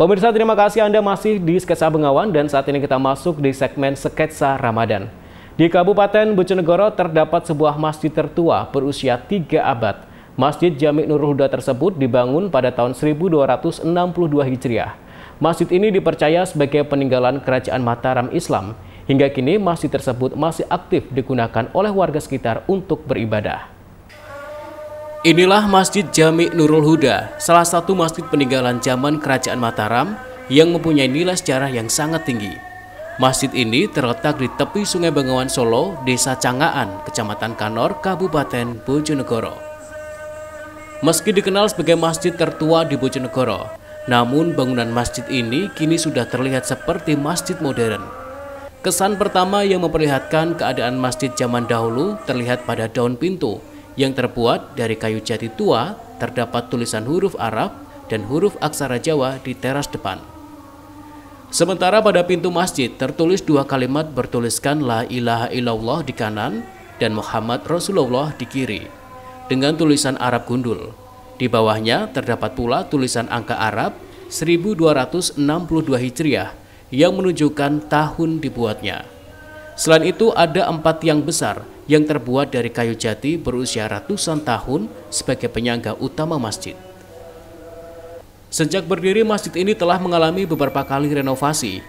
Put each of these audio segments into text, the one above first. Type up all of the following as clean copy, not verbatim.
Pemirsa, terima kasih Anda masih di Sketsa Bengawan dan saat ini kita masuk di segmen Sketsa Ramadan. Di Kabupaten Bojonegoro terdapat sebuah masjid tertua berusia 3 abad. Masjid Jami Nurul Huda tersebut dibangun pada tahun 1262 Hijriah. Masjid ini dipercaya sebagai peninggalan Kerajaan Mataram Islam. Hingga kini masjid tersebut masih aktif digunakan oleh warga sekitar untuk beribadah. Inilah Masjid Jami Nurul Huda, salah satu masjid peninggalan zaman Kerajaan Mataram yang mempunyai nilai sejarah yang sangat tinggi. Masjid ini terletak di tepi Sungai Bengawan Solo, Desa Cangaan, Kecamatan Kanor, Kabupaten Bojonegoro. Meski dikenal sebagai masjid tertua di Bojonegoro, namun bangunan masjid ini kini sudah terlihat seperti masjid modern. Kesan pertama yang memperlihatkan keadaan masjid zaman dahulu terlihat pada daun pintu yang terbuat dari kayu jati tua. Terdapat tulisan huruf Arab dan huruf aksara Jawa di teras depan. Sementara pada pintu masjid tertulis 2 kalimat bertuliskan La ilaha illallah di kanan dan Muhammad Rasulullah di kiri dengan tulisan Arab gundul. Di bawahnya terdapat pula tulisan angka Arab 1262 Hijriah yang menunjukkan tahun dibuatnya. Selain itu ada 4 tiang besar yang terbuat dari kayu jati berusia ratusan tahun sebagai penyangga utama masjid. Sejak berdiri, masjid ini telah mengalami beberapa kali renovasi.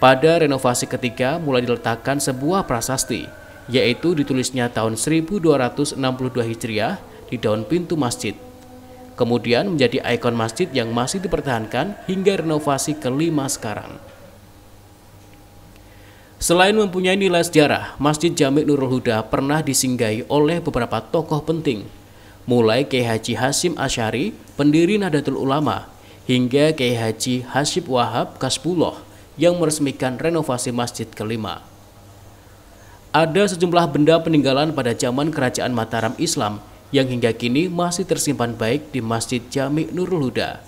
Pada renovasi ketiga mulai diletakkan sebuah prasasti, yaitu ditulisnya tahun 1262 Hijriah di daun pintu masjid. Kemudian menjadi ikon masjid yang masih dipertahankan hingga renovasi kelima sekarang. Selain mempunyai nilai sejarah, Masjid Jami Nurul Huda pernah disinggahi oleh beberapa tokoh penting, mulai Kiai Haji Hasyim Asy'ari, pendiri Nahdlatul Ulama, hingga Kiai Haji Hasyim Wahab Kasbullah yang meresmikan renovasi masjid kelima. Ada sejumlah benda peninggalan pada zaman Kerajaan Mataram Islam yang hingga kini masih tersimpan baik di Masjid Jami Nurul Huda.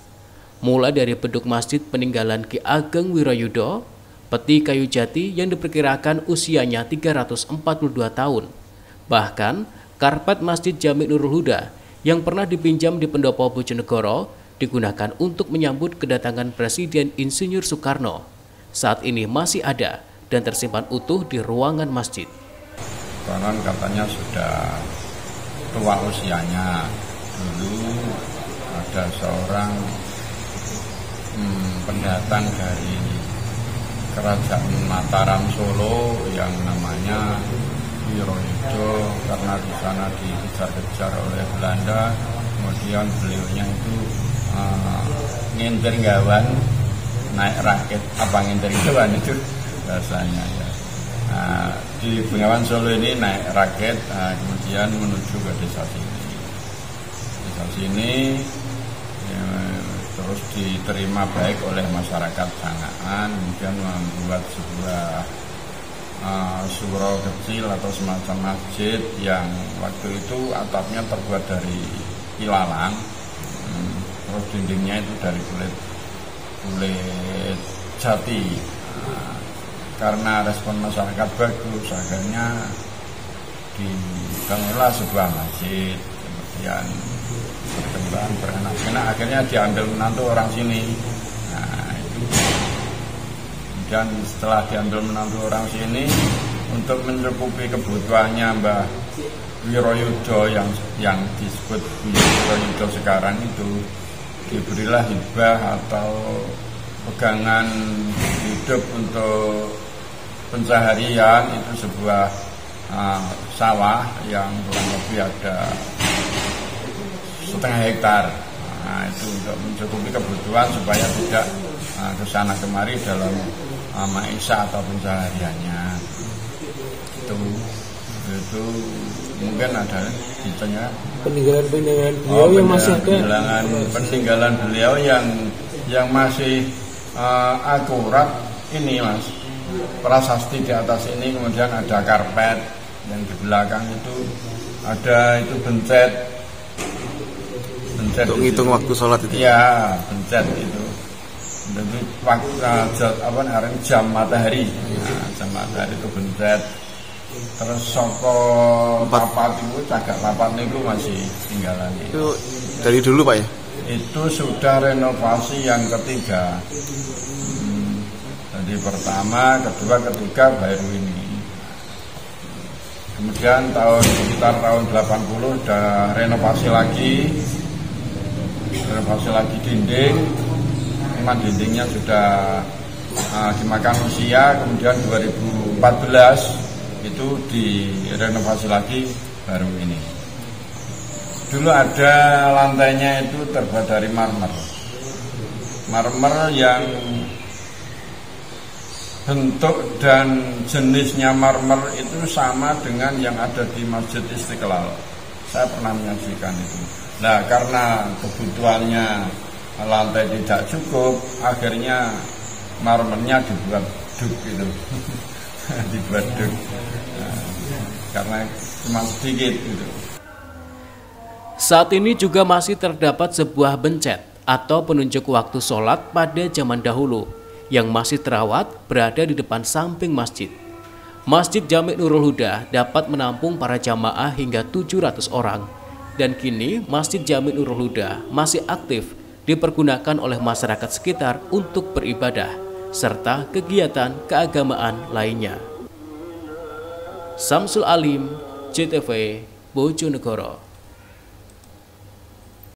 Mulai dari beduk masjid peninggalan Ki Ageng Wirayuda, peti kayu jati yang diperkirakan usianya 342 tahun. Bahkan, karpet Masjid Jami Nurul Huda yang pernah dipinjam di Pendopo Bojonegoro digunakan untuk menyambut kedatangan Presiden Insinyur Soekarno. Saat ini masih ada dan tersimpan utuh di ruangan masjid. Konon katanya sudah tua usianya. Dulu ada seorang pendatang dari Kerajaan Mataram Solo yang namanya Wirayuda, karena di sana dikejar-kejar oleh Belanda. Kemudian beliaunya itu ngintir gawan, naik rakit, apa ngintir gawan itu rasanya ya. Di Bengawan Solo ini naik rakit, kemudian menuju ke desa sini. Desa sini terus diterima baik oleh masyarakat Cangaan, kemudian membuat sebuah surau kecil atau semacam masjid yang waktu itu atapnya terbuat dari ilalang, terus dindingnya itu dari kulit jati. Karena respon masyarakat bagus, akhirnya dibangunlah sebuah masjid. Kemudian berkembang beranak-anak, akhirnya diambil menantu orang sini. Itu. Dan setelah diambil menantu orang sini, untuk mencukupi kebutuhannya Mbah Wirayuda yang disebut Wirayuda sekarang itu, diberilah hibah atau pegangan hidup untuk pencaharian, itu sebuah sawah yang kurang lebih ada 1,5 hektar. Itu untuk mencukupi kebutuhan supaya tidak kesana kemari dalam maisha atau pencahariannya. Itu mungkin ada ditanya peninggalan beliau yang masih ada. Peninggalan beliau yang masih akurat ini Mas. Prasasti di atas ini, kemudian ada karpet, yang di belakang itu ada itu bencet untuk ngitung waktu sholat itu. Iya, bencet itu. Jadi waktu jam matahari. Jam matahari itu bencet. Terus soko papat itu cagak papat itu masih tinggalan. Itu dari dulu Pak ya? itu sudah renovasi yang ketiga. Jadi pertama, kedua, ketiga baru ini. Kemudian sekitar tahun 80 udah renovasi lagi dinding. Memang dindingnya sudah dimakan usia. Kemudian 2014 itu direnovasi lagi baru ini. Dulu ada lantainya itu terbuat dari marmer yang bentuk dan jenisnya marmer itu sama dengan yang ada di Masjid Istiqlal. Saya pernah menyaksikan itu. Nah, karena kebutuhannya lantai tidak cukup, akhirnya marmernya dibuat duk gitu. Dibuat duk. Nah, karena cuma sedikit gitu. Saat ini juga masih terdapat sebuah bencet atau penunjuk waktu sholat pada zaman dahulu yang masih terawat berada di depan samping masjid. Masjid Jami Nurul Huda dapat menampung para jamaah hingga 700 orang. Dan kini Masjid Jami Nurul Huda masih aktif dipergunakan oleh masyarakat sekitar untuk beribadah serta kegiatan keagamaan lainnya. Samsul Alim, JTV, Bojonegoro.